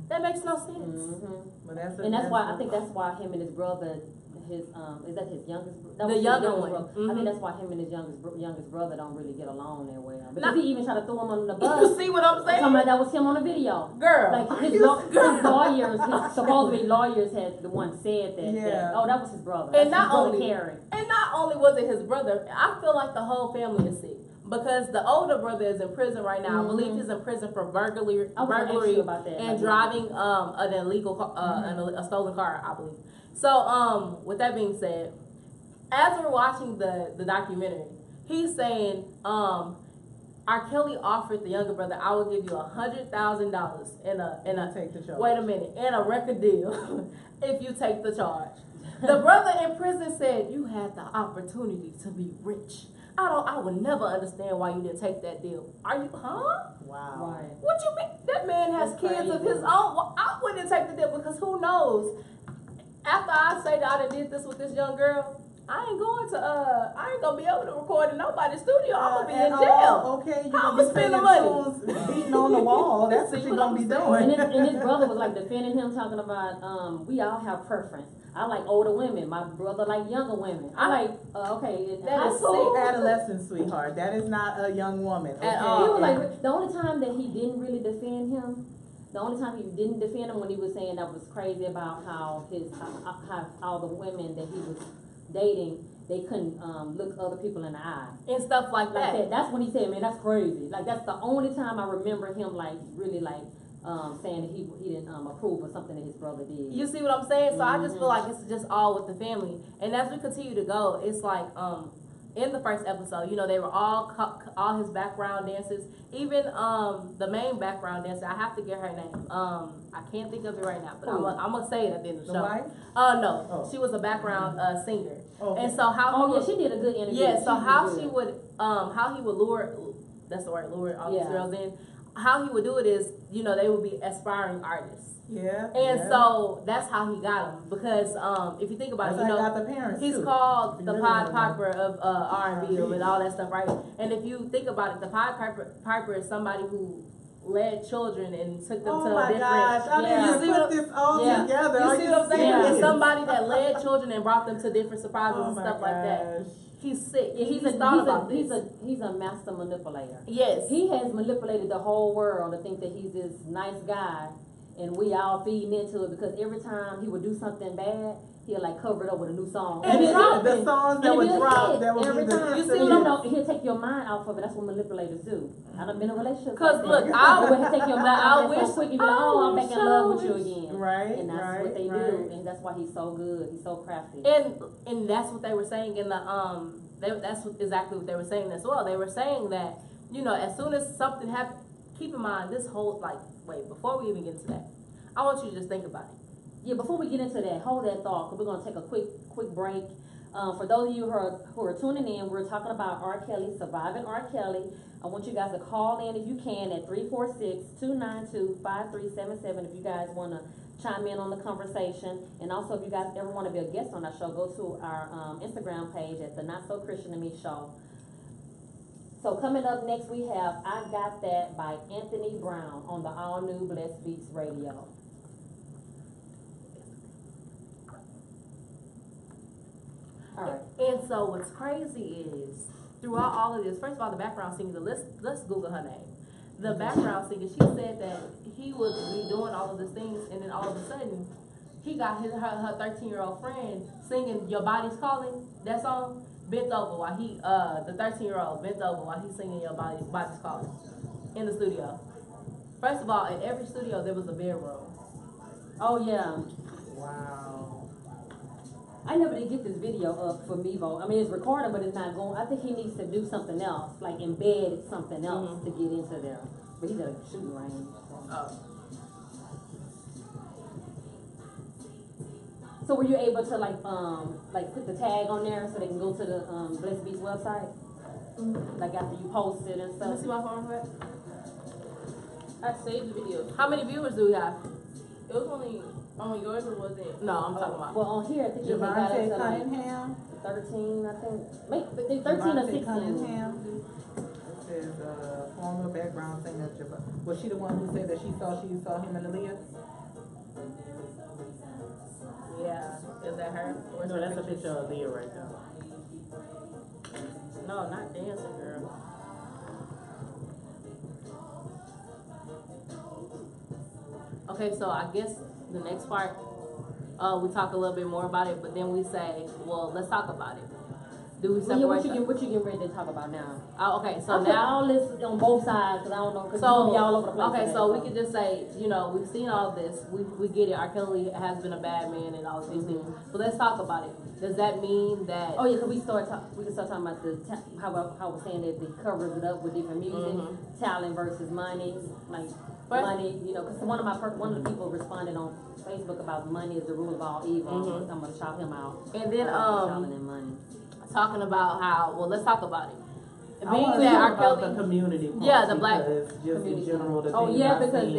That makes no sense. But that's why I think that's why him and his brother, is that his youngest? The younger one. I think that's why him and his youngest brother don't really get along that well. Because he even tried to throw him under the bus. You see what I'm saying? That was him on the video. Girl. Like his lawyers, supposedly lawyers had the one said that. Yeah. That was his brother. And not only was it his brother, I feel like the whole family is sick. Because the older brother is in prison right now. I believe he's in prison for burglary and driving an illegal car, a stolen car, I believe. So, with that being said, as we're watching the documentary, he's saying, R.Kelly offered the younger brother, I will give you $100,000 in a take the charge. Wait a minute, in a record deal if you take the charge. The brother in prison said, you had the opportunity to be rich. I would never understand why you didn't take that deal. Are you, huh? Wow. Right. What you mean? That man has kids of his own. Well, I wouldn't take the deal because who knows? After I say that I done did this with this young girl, I ain't gonna be able to record in nobody's studio. I'm gonna be in jail. Okay, you're gonna be spending the money. Beating on the wall. That's what you're gonna be doing. And his brother was like defending him, talking about we all have preference. I like older women. My brother like younger women. I like okay. That is cool. Adolescent, sweetheart. That is not a young woman. Okay? At all. He was like the only time that he didn't really defend him. The only time he didn't defend him when he was saying that was crazy about how how all the women that he was dating, they couldn't look other people in the eye and stuff like that. That's when he said, man, that's crazy. Like that's the only time I remember him like really like saying that he didn't approve of something that his brother did. You see what I'm saying? So I just feel like it's just all with the family. And as we continue to go, it's like in the first episode, they were all his background dancers. Even the main background dancer, I have to get her name. I can't think of it right now, but I'm gonna say it at the end of the show. Wife? No, Oh. She was a background singer. Okay. And so how? She did a good interview. Yeah. So how he would lure? That's the word. Lure all these girls in. How he would do it is, they would be aspiring artists. Yeah. And so that's how he got them. Because if you think about it, got the parents he's too. called the Pied Piper of R&B and all that stuff, right? And if you think about it, the Pied Piper is somebody who led children and took them to a different. Gosh, I didn't even put this all together. You see what I'm saying? Yeah. It's somebody that led children and brought them to different surprises and stuff like that. He's sick. Yeah, he's a master manipulator. Yes. He has manipulated the whole world to think that he's this nice guy, and we all feeding into it because every time he would do something bad, he'll like cover it up with a new song. And the songs that would drop, that would every be time. the He'll take your mind off of it. That's what manipulators do. I done been in a relationship. Because look, he'll take your mind off of it so quick, you be like, I'm back in love with you again. Right. And that's what they do, and that's why he's so good. He's so crafty. And that's what they were saying in the exactly what they were saying as well. They were saying that as soon as something happens, keep in mind this whole before we even get into that, I want you to just think about it. Yeah, before we get into that, hold that thought, because we're going to take a quick break. For those of you who are tuning in, we're talking about R. Kelly, Surviving R. Kelly. I want you guys to call in if you can at 346-292-5377 if you guys want to chime in on the conversation. And also, if you guys ever want to be a guest on our show, go to our Instagram page at the Not So Christian to Me Show. So coming up next, we have I Got That by Anthony Brown on the all-new Blessed Beats Radio. All right. And so what's crazy is, throughout all of this, first of all, the background singer, let's Google her name. The background singer, she said that he would be doing all of these things, and then all of a sudden, he got her 13-year-old friend singing Your Body's Calling, that song, bent over while the 13-year-old bent over while he's singing Your Body's Calling in the studio. First of all, in every studio, there was a bedroom. Oh, yeah. Wow. I never did get this video up for Mevo. I mean, it's recorded, but it's not going. I think he needs to do something else, like embed something else to get into there. But he's at a shooting range. Oh. So were you able to like put the tag on there so they can go to the Blessed Beats website? Like after you post it and stuff? Let me see my phone for it. I saved the video. How many viewers do we have? It was only on yours, or was it? No, I'm talking about. Well, on here, I think you got it Javante to like Cunningham. 13, I think. Maybe 13 or 16. Cunningham. says, former background singer. Was she the one who said that she saw him in Aaliyah? Yeah, is that her? Or No, that's a picture of Aaliyah right there. No, not dancing, girl. Okay, so I guess the next part, we talk a little bit more about it, but then we say, well, let's talk about it. Do we separate? What you getting ready to talk about now? Okay, so I put all this on both sides because I don't know because so be all over the place. okay, today, so we could just say, you know, we've seen all this. We get it. R.Kelly has been a bad man and all of these things. But let's talk about it. Does that mean that? Oh yeah, because we can start talking about how I was saying that they covers it up with different music, talent versus money, like money. You know, because one of the people responded on Facebook about money is the root of all evil. I'm gonna shout him out. And then talent and money. Talking about how, well, let's talk about it. Being that R.Kelly, the community, yeah, the black just in general, the oh yeah, because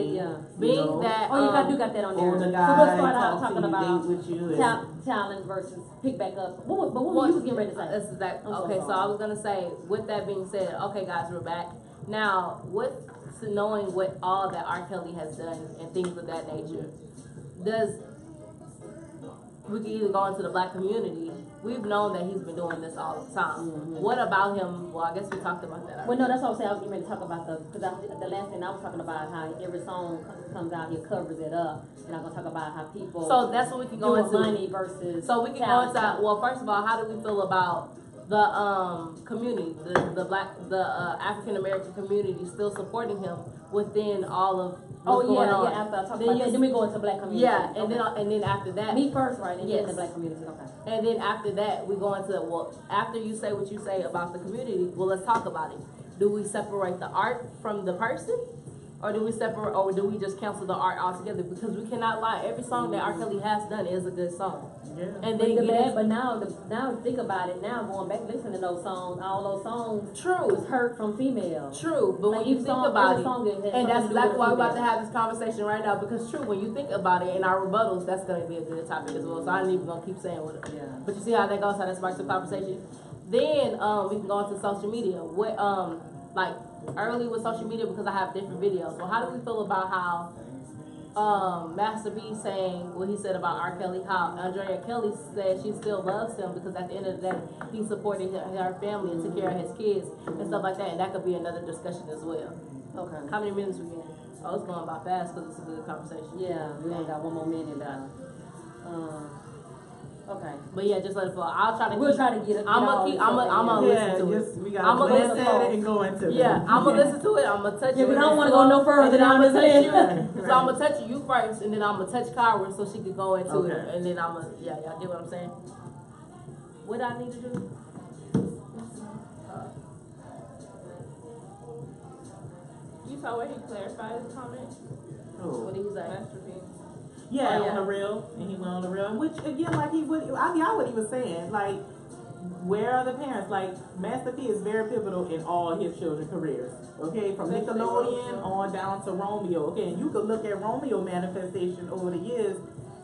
being that, you got that on there. So let's start out talking about talent versus pick back up. What you was getting ready to say? This is that. Okay, so I was gonna say, with that being said, okay, guys, we're back now. Knowing what all that R.Kelly has done and things of that nature, we can either go into the black community. We've known that he's been doing this all the time. What about him? Well, I guess we talked about that already. Well, no, that's what I was saying. I was getting ready to talk about the last thing I was talking about, how every song comes out here covers it up, and I'm gonna talk about how people. So that's what we can go into. Money versus. So we can go into. Well, first of all, how do we feel about the community, the African American community still supporting him within all of what's going on? Yeah. After I talk about that, then we go into black community. Yeah, and then after that, me first, right? And then the black community. Okay. And then after that, we go into after you say what you say about the community, well, let's talk about it. Do we separate the art from the person? Or do we separate, or do we just cancel the art altogether? Because we cannot lie. Every song that R.Kelly has done is a good song. Yeah. And then but now think about it. Now going back listening to those songs, all those songs. True. Was hurt from females. True, but when you think about it, and that's exactly why we're about to have this conversation right now. Because true, when you think about it, in our rebuttals, that's going to be a good topic as well. So I ain't even gonna keep saying what. Yeah. But you see how that goes, how that sparks the conversation. Then we can go into social media. What like early with social media, because I have different videos. Well, how do we feel about how Master B saying what he said about R. Kelly, how Andrea Kelly said she still loves him because at the end of the day he supported her family and took care of his kids and stuff like that, and that could be another discussion as well. Okay. How many minutes we in? Oh, it's going by fast because it's a good conversation. Yeah, we only got one more minute now. Okay. But yeah, just let it flow. We'll try to get it. I'm gonna listen to it. We gotta listen and go into it. Yeah, I'm gonna listen to it. I'm gonna touch it. Yeah, but I don't want to go no further than I'm gonna touch you. So I'm gonna touch you first, and then I'm gonna touch Kyra so she could go into it, and then I'm gonna y'all get what I'm saying? What I need to do? You saw where he clarified his comment? Oh. What did he say? Masterpiece. Yeah, on the real, and he went on the real, which again, like I got what he was saying. Like, where are the parents? Like, Master P is very pivotal in all his children's careers. Okay, from Nickelodeon on down to Romeo. Okay, and you could look at Romeo manifestation over the years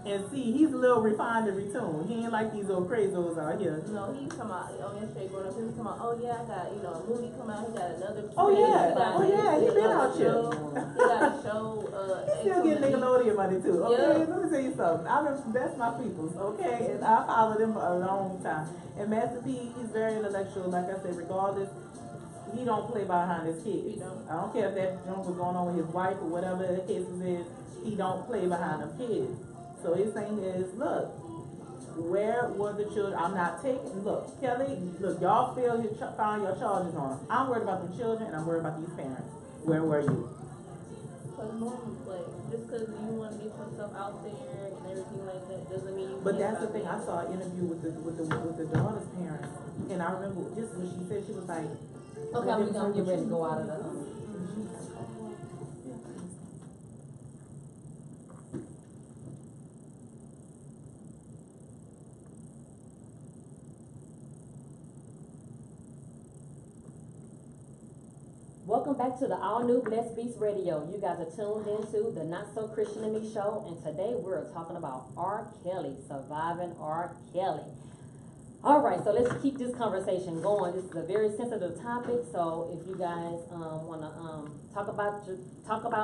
and see he's a little refined and retuned. He ain't like these old crazos out here. No, he come out on yesterday growing up. He was talking about, oh yeah, I got a movie come out. He got another. He been out here. He got a show. He still get Nickelodeon money too. Okay, let me tell you something. That's my peoples. Okay, and I followed them for a long time. And Master P, he's very intellectual. Like I said, regardless, he don't play behind his kids. I don't care if that junk was going on with his wife or whatever the case is. He don't play behind them kids. So his thing is, look, where were the children? I'm not taking, look, Kelly, look, y'all found your charges on him. I'm worried about the children and I'm worried about these parents. Where were you? But like, just because you want to get yourself out there and everything like that doesn't mean you. But that's the thing. I saw an interview with the daughter's parents, and I remember just when she said, she was like, okay, we're gonna get ready to go out of the. Welcome back to the all-new Blessed Beast Radio. You guys are tuned into the Not So Christian to Me show, and today we're talking about R. Kelly, surviving R. Kelly. All right, so let's keep this conversation going. This is a very sensitive topic, so if you guys want to talk about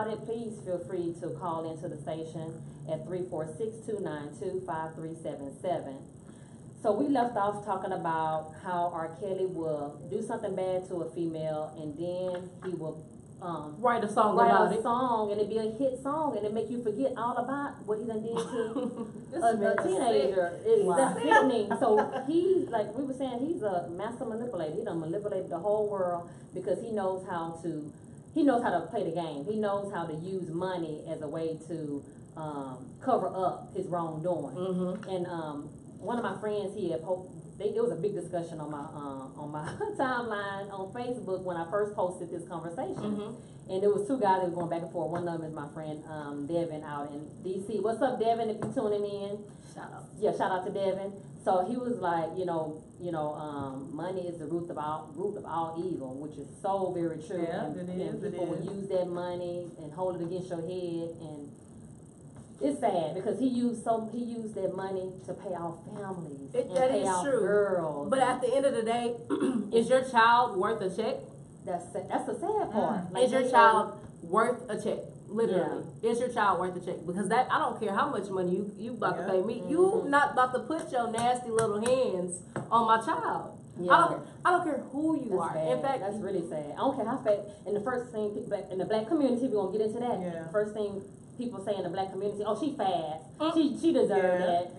it, please feel free to call into the station at 346-292-5377. So we left off talking about how R.Kelly will do something bad to a female, and then he will write a song and it be a hit song, and it make you forget all about what he done did to a teenager. That's sickening. So he, like we were saying, he's a master manipulator. He done manipulated the whole world because he knows how to play the game. He knows how to use money as a way to cover up his wrongdoing. And one of my friends, it was a big discussion on my timeline on Facebook when I first posted this conversation. And there was two guys that were going back and forth. One of them is my friend Devin out in DC. What's up, Devin? If you're tuning in, shout out to Devin. So he was like, money is the root of all evil, which is so very true. Yeah, and people will is. use that money and hold it against your head, and it's sad because he used that money to pay off families and pay off girls. But at the end of the day, is your child worth a check? That's the sad part. Like, is your child worth a check? Literally, is your child worth a check? Because I don't care how much money you about to pay me. You not about to put your nasty little hands on my child. I don't care who you are. Bad. In fact, that's really sad. I don't care how fat. And the first thing in the black community, we're gonna get into that. The first thing people say in the black community, oh, she fast. She deserved that.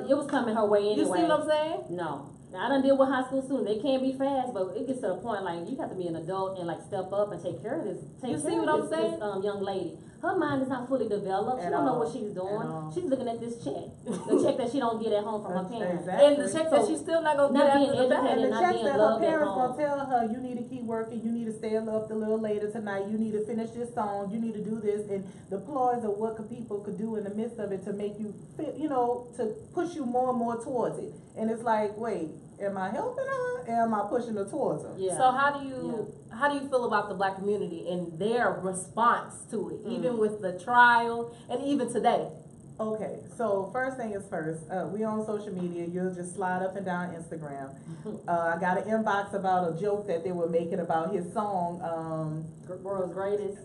It was coming her way anyway. You see what I'm saying? No. Now, I done deal with high school students. They can't be fast, but it gets to the point like you have to be an adult and like step up and take care of this. This young lady. Her mind is not fully developed. She don't know what she's doing. She's looking at this check, the check that she don't get at home from her parents, and the check that she's still not gonna get after the fact. And the check that her parents gonna tell her, you need to keep working, you need to stay up a little later tonight, you need to finish this song, you need to do this, and the ploys of what people could do in the midst of it to make you fit, to push you more and more towards it. And it's like, wait, am I helping her? Or am I pushing her towards her? Yeah. So how do you feel about the black community and their response to it, even with the trial and even today? Okay, so first thing is first, we on social media. You'll just slide up and down Instagram. I got an inbox about a joke that they were making about his song, World's Greatest.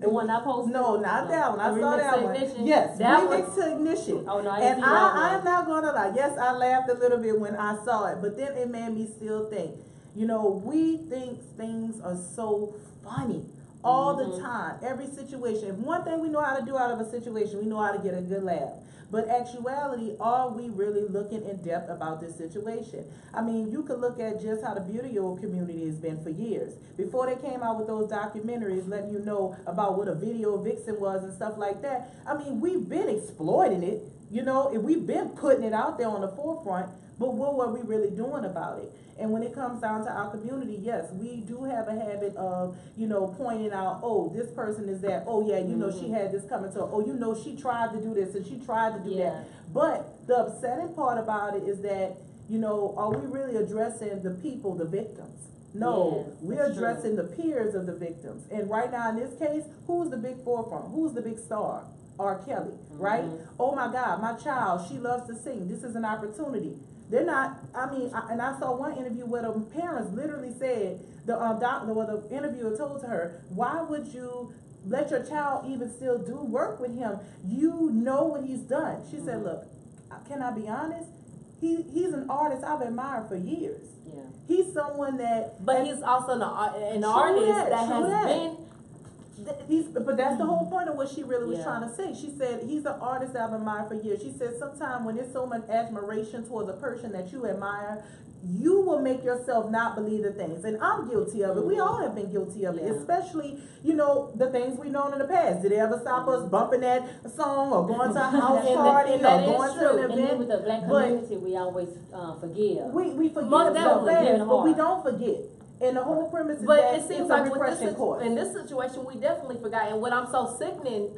The one I posted? No, not that one. I saw that one. Ignition. Yes, Remix to Ignition. Oh no, and I'm not gonna lie. Yes, I laughed a little bit when I saw it, but then it made me still think. We think things are so funny. All the time, every situation. If one thing we know how to do out of a situation, we know how to get a good laugh. But actuality, are we really looking in depth about this situation? I mean, you could look at just how the video community has been for years. Before they came out with those documentaries letting you know about what a video vixen was and stuff like that, I mean, we've been exploiting it, and we've been putting it out there on the forefront, but what were we really doing about it? And when it comes down to our community, yes, we do have a habit of, pointing out, oh, this person is that. Oh, yeah, she had this coming to her. Oh, she tried to do this and she tried to do that. But the upsetting part about it is that, are we really addressing the people, the victims? No, we're addressing the peers of the victims. And right now in this case, who's the big forefront? Who's the big star? R.Kelly, right? Oh my God, my child, she loves to sing. This is an opportunity. They're not, and I saw one interview where the parents literally said, the interviewer told to her, why would you let your child even still do work with him? You know what he's done. She said, look, can I be honest? He's an artist I've admired for years. Yeah. He's someone that... But he's also an artist that has been... But that's the whole point of what she really was trying to say. She said, he's an artist that I've admired for years. She said, sometimes when there's so much admiration towards a person that you admire, you will make yourself not believe the things. And I'm guilty of it. We all have been guilty of it. Especially, the things we've known in the past. Did it ever stop us bumping that song or going to a house party or going to an event? And then with the black community, we always forgive. We forgive so fast, but we don't forget. And the whole premise is that it seems like in this situation, we definitely forgot. And what I'm so sickening,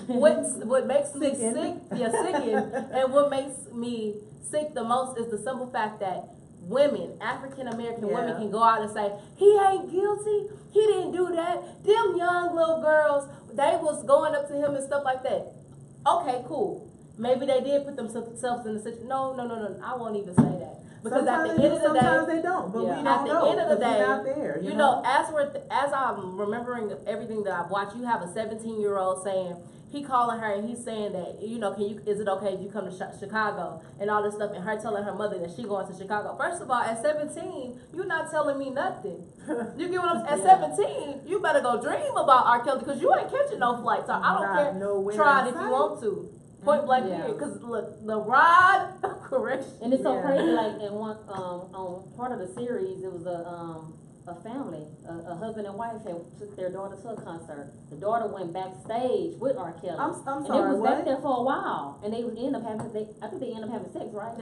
what makes me sick, and what makes me sick the most is the simple fact that women, African American women, can go out and say, he ain't guilty, he didn't do that. Them young little girls, they was going up to him and stuff like that. Okay, cool. Maybe they did put themselves in the situation. No, I won't even say that. Because sometimes at the end of the day, sometimes they don't. But we don't at the know. end of the day, not there, you know, as I'm remembering everything that I've watched, you have a 17-year-old saying. He calling her and he's saying that, you know, is it okay if you come to Chicago and all this stuff, and her telling her mother that she going to Chicago. First of all, at 17, you're not telling me nothing. You get what I'm saying? At 17, you better go dream about R. Kelly because you ain't catching no flights. So I don't care. Try it if you want to. Point blank period. Because look, the ride correction. And it's so crazy. Like in one on part of the series, it was a family, a husband and wife had took their daughter to a concert. The daughter went backstage with R. Kelly. I'm and sorry, they was what? back there for a while, and they end up having. I think they end up having sex, right?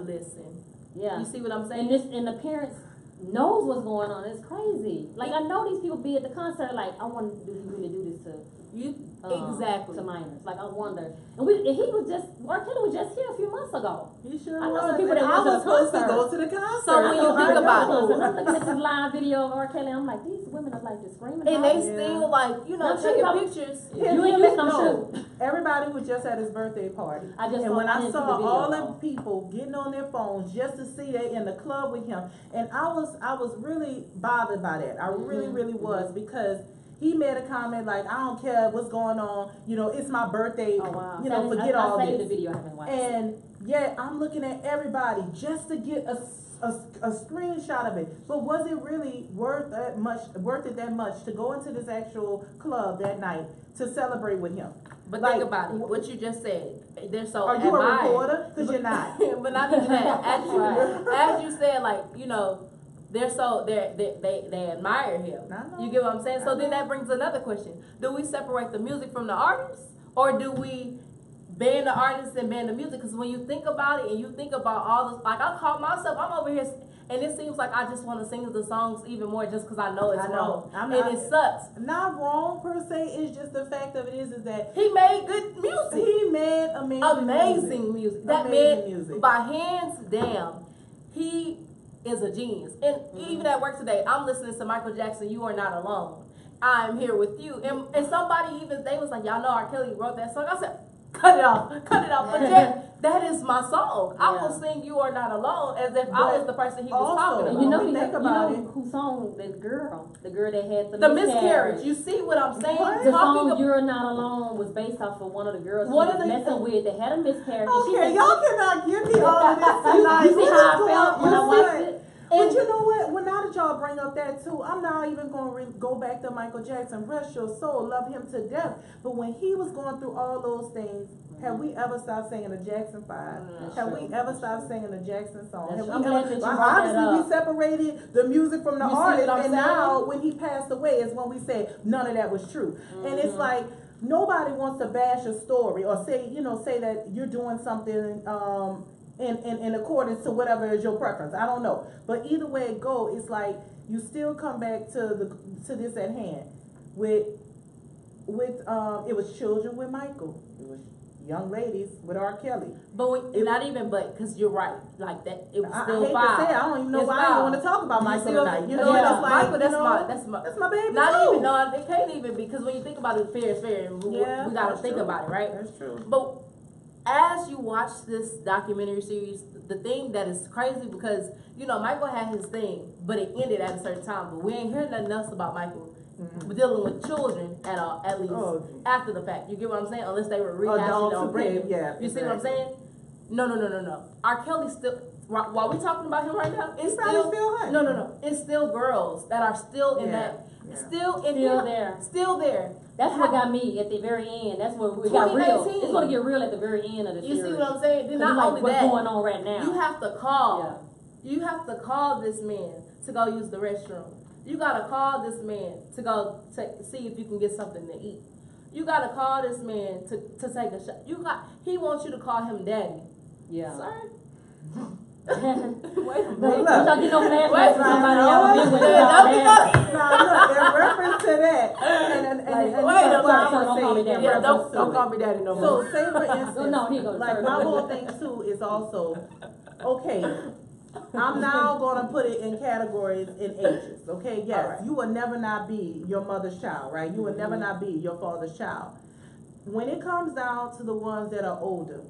Listen. Yeah. You see what I'm saying? And the parents knows what's going on. It's crazy. Like I know these people be at the concert. Like I wonder, do he really do this to you? Exactly. To minors. Like I wonder. And he was just R. Kelly was just here a few months ago. He sure I know was. some people that I went to was the supposed to concert. go to the concert. So when you think about it, I'm looking at this live video of R. Kelly. I'm like, these women are like just screaming. And they still like, you know, taking pictures. You ain't used no. Everybody was just at his birthday party. And when I saw all them people getting on their phones just to see they in the club with him, and I was really bothered by that. I really was, because he made a comment like, I don't care what's going on, you know, it's my birthday, you know, forget all this. The video, I haven't watched and yet I'm looking at everybody just to get a screenshot of it. But was it really worth it that much to go into this actual club that night to celebrate with him? But think about it, what you just said. They're so Are you a reporter? Because you're not. But not even that. As you said, like, you know, they admire him. You get what I'm saying? So then that brings another question. Do we separate the music from the artist? Or do we ban the artist and ban the music? Because when you think about it and you think about all this, like I caught myself, I'm over here, and it seems like I just want to sing the songs even more just because I know it's wrong. And it sucks. Not wrong per se, it's just the fact of it is that he made good music. He made amazing music. That man, by hands down, he is a genius. And even at work today, I'm listening to Michael Jackson, You Are Not Alone. I'm here with you. And somebody even, they was like, y'all know R. Kelly wrote that song. I said, cut it off. But that is my song. I will sing You Are Not Alone as if I was the person he was talking about. You know who song the girl that had the miscarriage. You see what I'm saying? The song You're Not Alone was based off of one of the girls he was messing with that had a miscarriage. Okay, y'all cannot give me all of this tonight. You see how I felt when I watched it? But you know what? Well, now that y'all bring up that too, I'm not even going to go back to Michael Jackson. Rest your soul. Love him to death. But when he was going through all those things, have we ever stopped singing the Jackson 5? Have we ever stopped singing the Jackson song? Obviously, we separated the music from the artist. And now, when he passed away, is when we say none of that was true. And it's like, nobody wants to bash a story or say that you're doing something in accordance to whatever is your preference. I don't know. But either way it go, it's like you still come back to this at hand. With it was children with Michael. It was young ladies with R. Kelly. But because you're right. Like that, it was still I hate five. to say it, I don't even know why I don't want to talk about Michael tonight. You know, yeah, it's like, Michael, that's my baby. Not too. even, no, it can't even, because when you think about it, fair is fair. And we got to think about it, right? That's true. But as you watch this documentary series, the thing that is crazy, because, you know, Michael had his thing, but it ended at a certain time. But we ain't heard nothing else about Michael dealing with children at least after the fact. You get what I'm saying? Unless they were rehashing or bringing. You see what I'm saying? No. R. Kelly still, while we talking about him right now, it's still hot. No. It's still girls that are still in that. Still there. That's what got me at the very end. That's what we got real. It's going to get real at the very end of the series. You see what I'm saying? Then not only what's that, going on right now. You have to call. Yeah. You have to call this man to go use the restroom. You got to call this man to go see if you can get something to eat. You got to call this man to take a shot. He wants you to call him daddy. Yeah. Sir? Wait a minute. Y'all get no flashbacks from somebody else been with Now, look, in reference to that, don't call me daddy no more. So, say for instance, like my whole thing too is also, okay, I'm now going to put it in categories in ages, okay? Yes, you will never not be your mother's child, right? You will never not be your father's child. When it comes down to the ones that are older,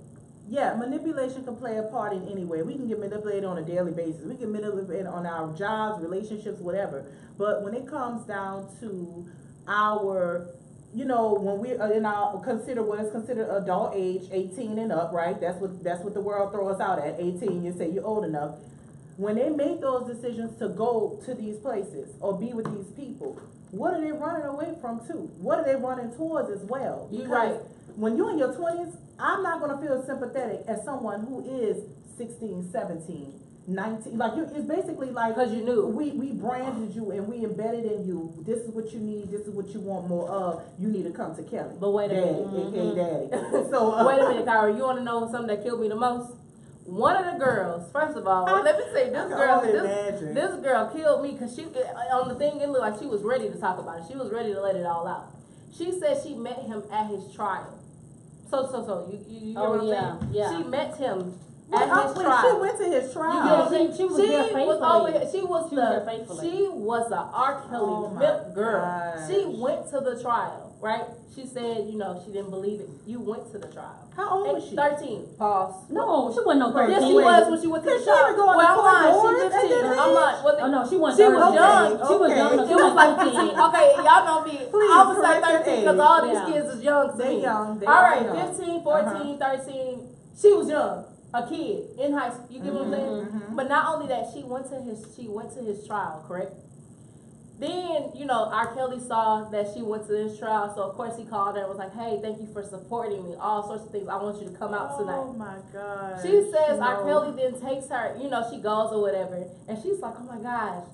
Yeah, manipulation can play a part in any way. We can get manipulated on a daily basis. We can manipulate on our jobs, relationships, whatever. But when it comes down to our, when we are in our consider what is considered adult age, 18 and up, right? That's what the world throws us out at. 18, you say you're old enough. When they make those decisions to go to these places or be with these people, what are they running away from too? What are they running towards as well? You're right. When you're in your 20s, I'm not going to feel sympathetic as someone who is 16, 17, 19. Like, it's basically like, because you knew. We branded you and we embedded in you, this is what you need, this is what you want more of, you need to come to Kelly. But wait a minute. AKA Daddy. So, wait a minute, Kyra, you want to know something that killed me the most? One of the girls, first of all, let me say, this girl killed me because she, on the thing, it looked like she was ready to talk about it. She was ready to let it all out. She said she met him at his trial. So, you hear what I'm saying? Yeah. She met him at his trial. She went to his trial. She was there faithfully. She was the R.Kelly girl. Gosh. She went to the trial, right? She said, she didn't believe it. You went to the trial. How old was she? 13. Pause. No, she wasn't no 13. Yes, she was when she went to the trial. Well, I'm lying. She 15. I'm lying. Oh no, she wasn't. She was young. She was young. She was like 15. Okay, y'all know me. Please, I was like 13 because all these kids is young to They me. young. All right, 15, 14, 13. She was young. A kid in high school. You get what I'm saying? But not only that, she went to his trial, correct? Then, R.Kelly saw that she went to his trial, so of course he called her and was like, hey, thank you for supporting me, all sorts of things. I want you to come out tonight. Oh my God. She says R.Kelly then takes her, she goes or whatever, and she's like, oh my gosh,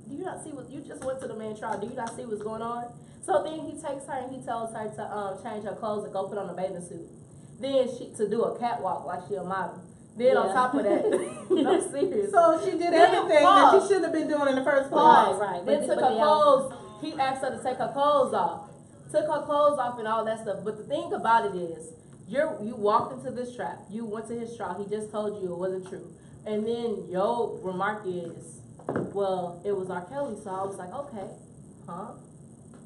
do you not see what, you just went to the main trial, do you not see what's going on? So then he takes her and he tells her to change her clothes and go put on a bathing suit. Then to do a catwalk like she a model. Then on top of that, I'm serious. So she did everything that she shouldn't have been doing in the first place. Right. Then took her clothes. He asked her to take her clothes off. Took her clothes off and all that stuff. But the thing about it is, you walked into this trap. You went to his trial. He just told you it wasn't true. And then your remark is, well, it was R.Kelly. So I was like, okay, huh?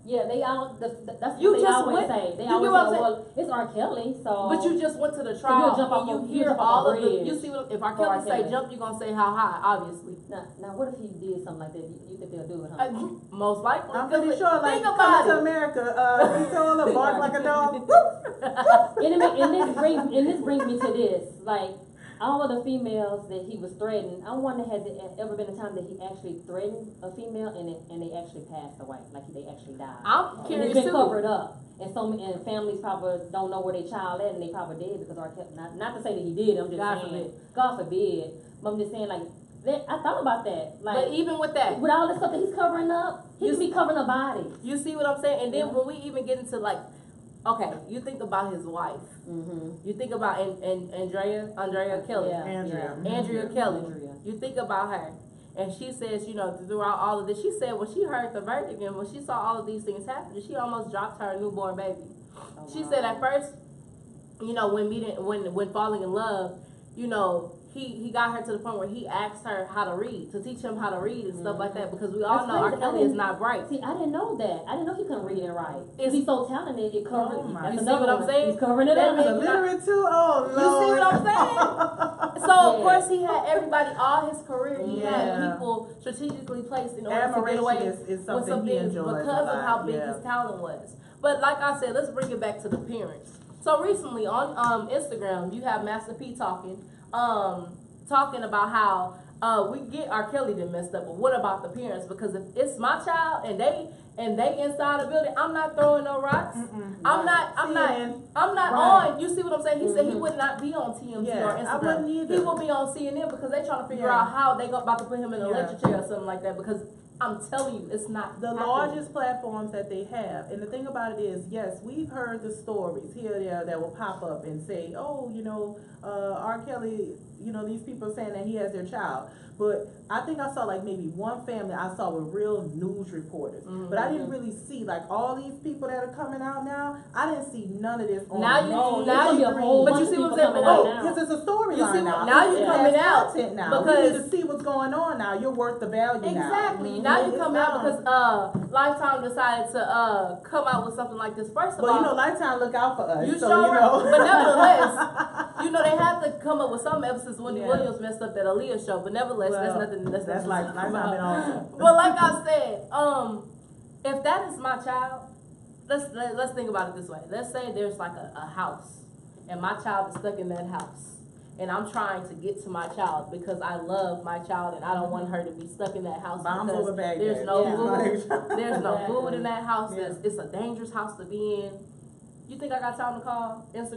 Yeah, they all. That's what You they just always went- say. They you always get what say, I'm well, it's R.Kelly, so. But you just went to the trial jump off and a- you hear jump off all a of the. bridge You see what if for R.Kelly say R.Kelly. jump, you gonna say how high? Obviously. Now, what if he did something like that? You think they'll do it, huh? Most likely. I'm pretty sure, like, think coming about to it. America, he told her bark like a dog. and this brings me to this. Like, all of the females that he was threatening, I wonder has it ever been a time that he actually threatened a female and they actually passed away, like they actually died. I'm And curious it's been too. covered up, and families probably don't know where their child at, and they probably did because not to say that he did. I'm just God saying, forbid. God forbid. But I'm just saying, like, I thought about that. Like, But even with that, with all the stuff that he's covering up, he could be covering a body. you see what I'm saying? And then when we even get into like, okay, you think about his wife. Mm-hmm. You think about Andrea Kelly. Yeah. Andrea Kelly. Andrea. You think about her. And she says, throughout all of this, she said when she heard the verdict and when she saw all of these things happen, she almost dropped her newborn baby. Oh, She wow. said at first, when falling in love, he got her to the point where he asked her how to read, to teach him how to read and stuff like that, because we all That's know R. crazy. Kelly is not bright. See, I didn't know that. I didn't know he couldn't read and write. It's- He's so talented, it covers. Oh my. That's You see another what I'm one. saying? He's covering it That up. means- Illiterate too? Oh, You see Lord. what I'm saying? So of course he had everybody all his career. He had people strategically placed in order to get away Admiration is with something some he things enjoys because a of how lot, big yeah. his talent was. But like I said, let's bring it back to the parents. So recently on Instagram, you have Master P talking about how we get R. Kelly done messed up, but what about the parents? Because if it's my child and they inside the building, I'm not throwing no rocks. I'm not Right. on. You see what I'm saying? He said he would not be on TMZ Yeah, or I Instagram. wouldn't either. He will be on CNN because they trying to figure Yeah. out how they about to put him in an Yeah. electric chair or something like that. Because I'm telling you, it's not The happening. largest platforms that they have, and the thing about it is, yes, we've heard the stories here and there that will pop up and say, oh, R. Kelly, these people saying that he has their child. But I think I saw like maybe one family I saw with real news reporters. But I didn't really see like all these people that are coming out now. I didn't see none of this on Now you- no now you- mainstream. but you see what I'm saying? coming But out wait, now. Because it's a storyline You see now. what- now you It coming has out content now. because- we need to see what's going on now. You're worth the value now. Exactly. Now you It's come out down. because Lifetime decided to come out with something like this. First of But all, Lifetime look out for us. you so sure, you know. but nevertheless, You know, they have to come up with some episodes when Yeah. Williams messed up that Aaliyah show, but nevertheless, that's nothing. That's like nothing. on. But like I said, if that is my child, let's think about it this way. Let's say there's like a house, and my child is stuck in that house. And I'm trying to get to my child because I love my child and I don't want her to be stuck in that house because there's no food. There's no food in that house. It's a dangerous house to be in. You think I got time to call Instagram?